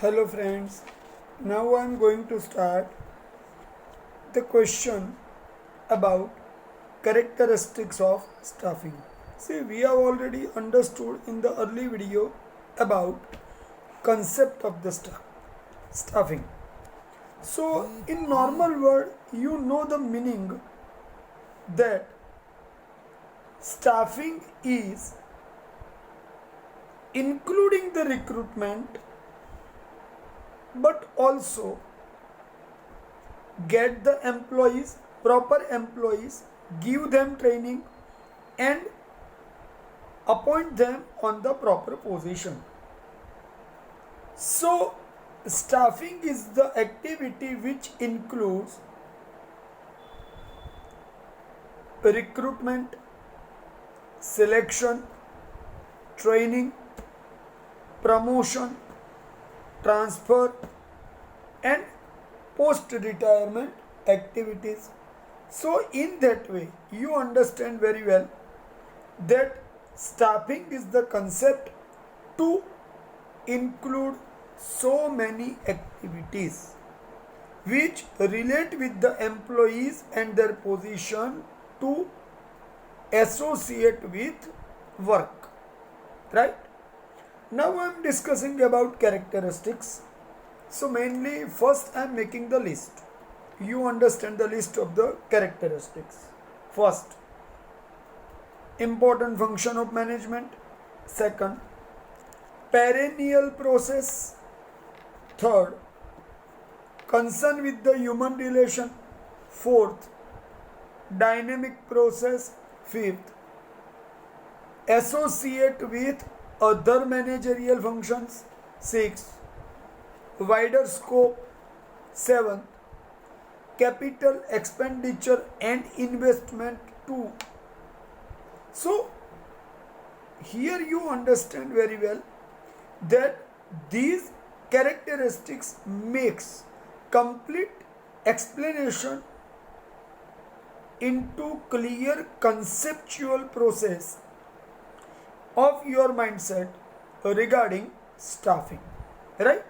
Hello friends, now I am going to start the question about characteristics of staffing. See, we have already understood in the early video about concept of the staffing. So in normal word, you know the meaning that staffing is including the recruitment but also get the employees, proper employees, give them training and appoint them on the proper position. So staffing is the activity which includes recruitment, selection, training, promotion, transfer and post retirement activities. So in that way you understand very well that staffing is the concept to include so many activities which relate with the employees and their position to associate with work, right? Now I am discussing about characteristics. So mainly first I am making the list. You understand the list of the characteristics. First, important function of management. Second, perennial process. Third, concern with the human relation. Fourth, dynamic process. Fifth, associate with other managerial functions. 6. Wider scope. 7. Capital expenditure and investment too. So here you understand very well that these characteristics makes complete explanation into clear conceptual process of your mindset regarding staffing, right?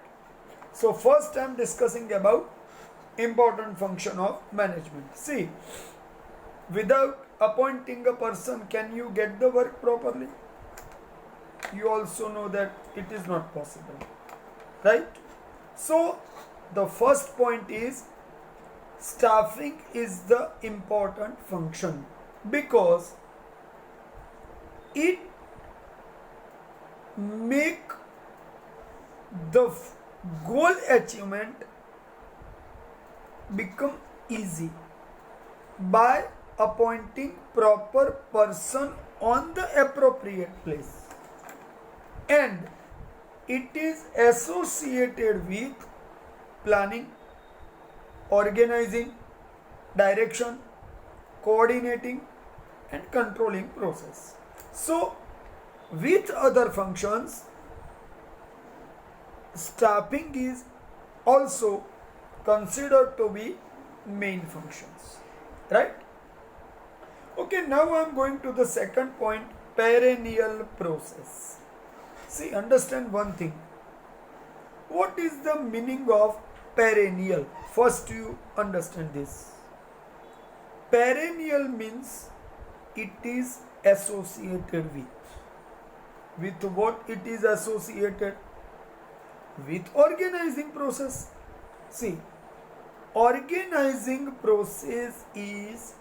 So first I am discussing about important function of management. See, without appointing a person, can you get the work properly? You also know that it is not possible, right? So the first point is staffing is the important function because it make the goal achievement become easy by appointing proper person on the appropriate place, and it is associated with planning, organizing, direction, coordinating and controlling process. So with other functions, staffing is also considered to be main functions, right? Okay, now I am going to the second point, perennial process. See, understand one thing. What is the meaning of perennial? First you understand this. Perennial means it is associated with what it is associated with? Organizing process. See, organizing process is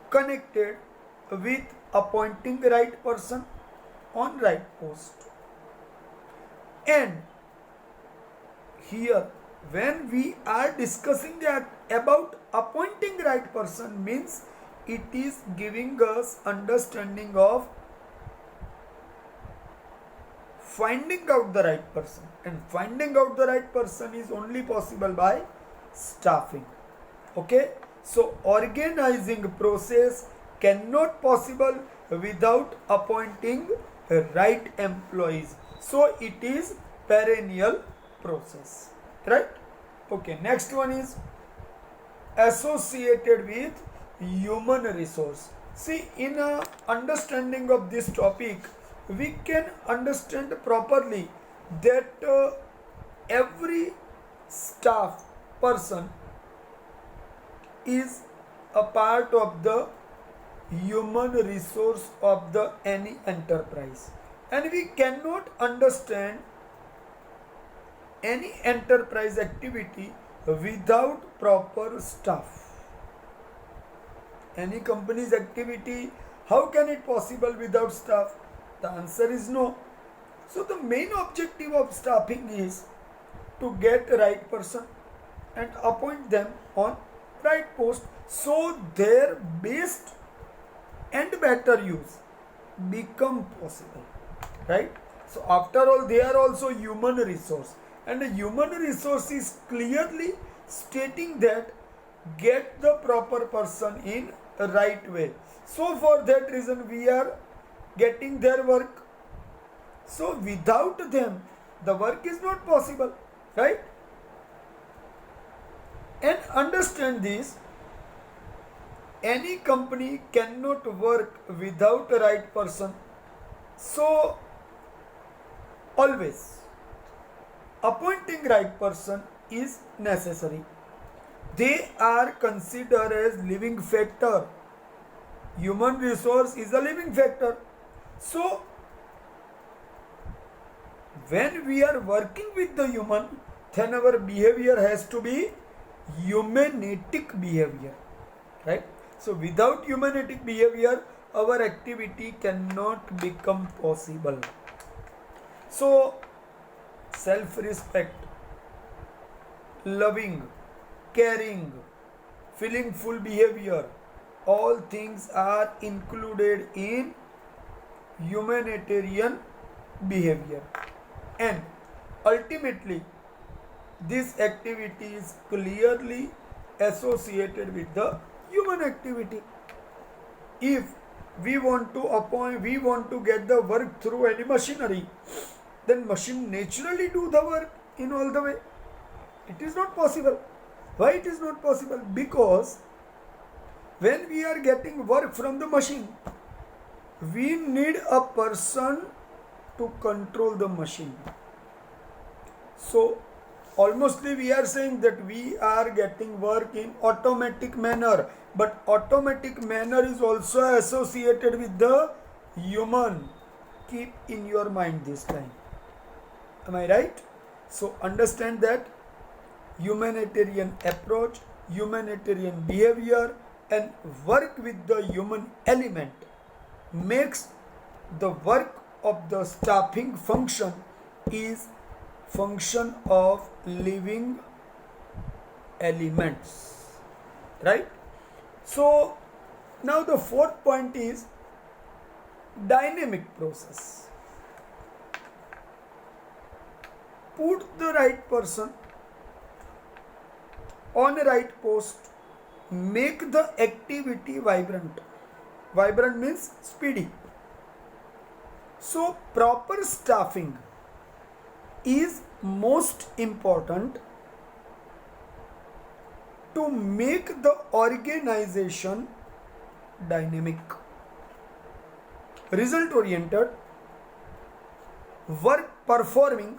connected with appointing right person on right post, and here when we are discussing that about appointing right person means it is giving us understanding of finding out the right person, and finding out the right person is only possible by staffing. Okay, so organizing process cannot possible without appointing right employees, so it is perennial process, right? Okay, next one is associated with human resource. See, in a understanding of this topic we can understand properly that every staff person is a part of the human resource of the any enterprise, and we cannot understand any enterprise activity without proper staff. Any company's activity, how can it possible without staff? The answer is no. So the main objective of staffing is to get right person and appoint them on right post, so their best and better use become possible, right? So after all, they are also human resource, and a human resource is clearly stating that get the proper person in a right way. So for that reason we are getting their work. So without them the work is not possible, right? And understand this, any company cannot work without a right person. So always appointing right person is necessary. They are considered as living factor. Human resource is a living factor. So when we are working with the human, then our behavior has to be humanistic behavior, right? So without humanistic behavior, our activity cannot become possible. So self-respect, loving, caring, feeling full behavior, all things are included in humanitarian behavior, and ultimately this activity is clearly associated with the human activity. If we want to get the work through any machinery, then machine naturally do the work in all the way. It is not possible. Why it is not possible? Because when we are getting work from the machine, we need a person to control the machine. So almostly we are saying that we are getting work in automatic manner, but automatic manner is also associated with the human. Keep in your mind this time. Am I right? So understand that humanitarian approach, humanitarian behavior, and work with the human element makes the work of the staffing function is function of living elements, right? So now the fourth point is dynamic process. Put the right person on a right post, make the activity vibrant. Vibrant means speedy. So proper staffing is most important to make the organization dynamic, result oriented, work performing.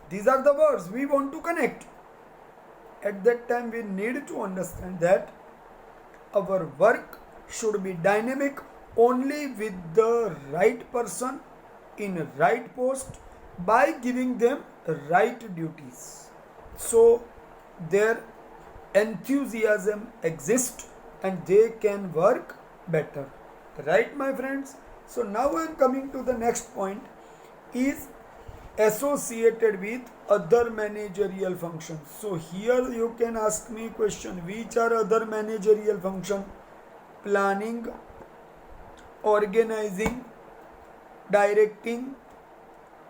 These are the words we want to connect. At that time we need to understand that our work should be dynamic only with the right person in right post, by giving them right duties, so their enthusiasm exists and they can work better, right my friends? So now I am coming to the next point, is associated with other managerial functions. So here you can ask me question, which are other managerial function? Planning, organizing, directing,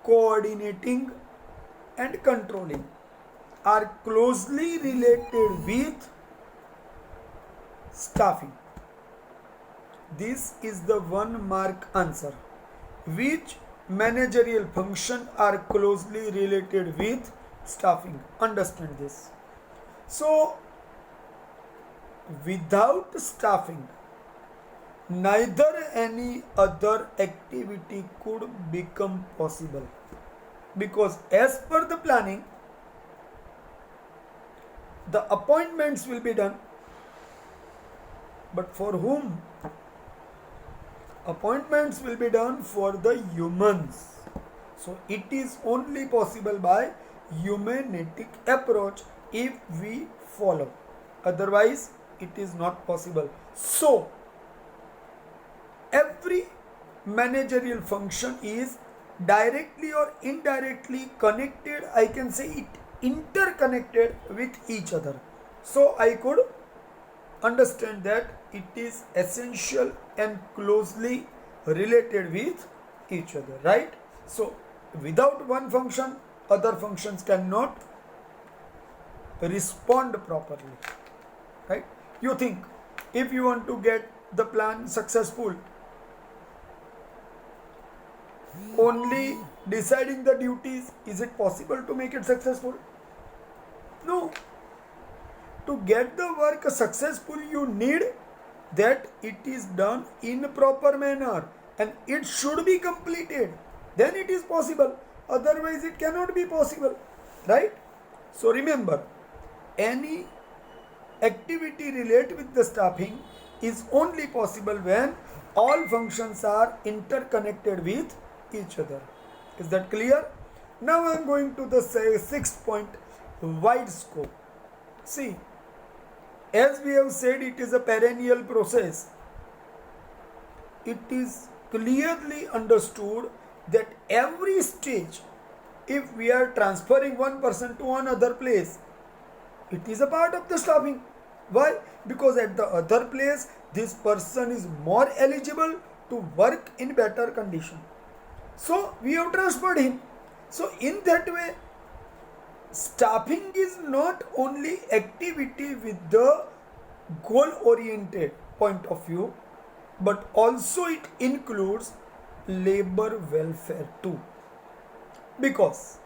coordinating, and controlling are closely related with staffing. This is the 1 mark answer. Which managerial function are closely related with staffing? Understand this. So without staffing, neither any other activity could become possible, because as per the planning, the appointments will be done. But for whom? Appointments will be done for the humans. So it is only possible by humanistic approach if we follow. Otherwise, it is not possible. So every managerial function is directly or indirectly connected. I can say it interconnected with each other. So I could understand that it is essential and closely related with each other, right? So without one function, other functions cannot respond properly, right? You think, if you want to get the plan successful, only deciding the duties, is it possible to make it successful? No. To get the work successful, you need that it is done in proper manner and it should be completed. Then it is possible. Otherwise, it cannot be possible, right? So remember, any activity related with the staffing is only possible when all functions are interconnected with each other. Is that clear? Now I am going to the sixth point, wide scope. See, as we have said, it is a perennial process. It is clearly understood that every stage, if we are transferring one person to another place, it is a part of the staffing. Why? Because at the other place, this person is more eligible to work in better condition. So we have transferred him. So in that way, staffing is not only activity with the goal oriented point of view, but also it includes labor welfare too. Because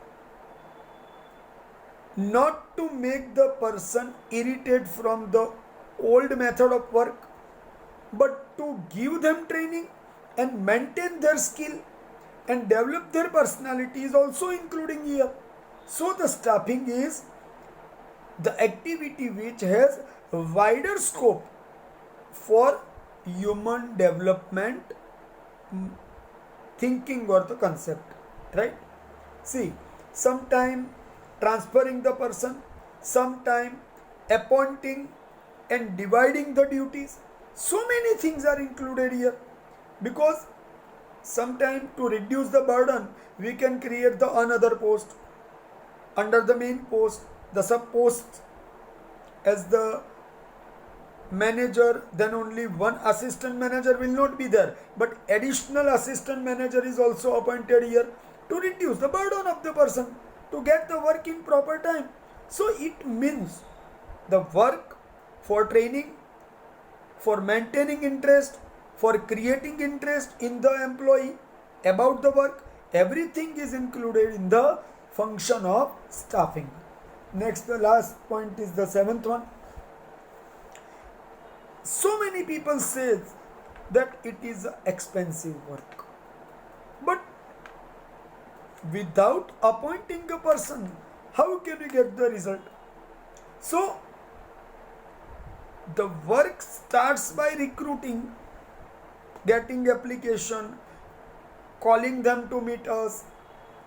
not to make the person irritated from the old method of work, but to give them training and maintain their skill and develop their personality is also including here. So the staffing is the activity which has a wider scope for human development thinking or the concept, right? See, sometime transferring the person, sometime appointing and dividing the duties. So many things are included here, because sometime to reduce the burden, we can create the another post under the main post, the sub posts as the manager. Then only one assistant manager will not be there, but additional assistant manager is also appointed here to reduce the burden of the person, to get the work in proper time. So it means the work for training, for maintaining interest, for creating interest in the employee about the work, everything is included in the function of staffing. Next, the last point is the seventh one. So many people say that it is expensive work, but without appointing a person, how can we get the result? So the work starts by recruiting, getting application, calling them to meet us,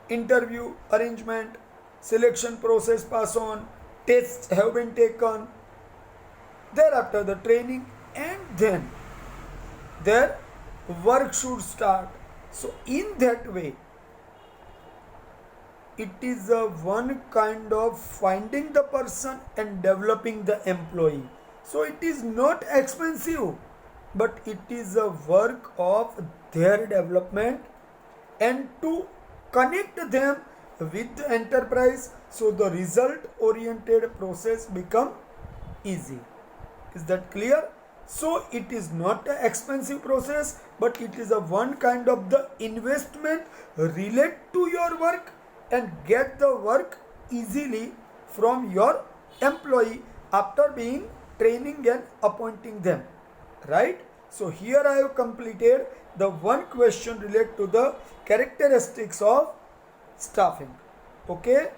interview arrangement, selection process pass on, tests have been taken, thereafter the training, and then their work should start. So in that way, it is a one kind of finding the person and developing the employee. So it is not expensive, but it is a work of their development and to connect them with the enterprise, so the result oriented process become easy. Is that clear? So it is not an expensive process, but it is a one kind of the investment relate to your work and get the work easily from your employee after being training and appointing them, right? So here I have completed the one question related to the characteristics of staffing. Okay.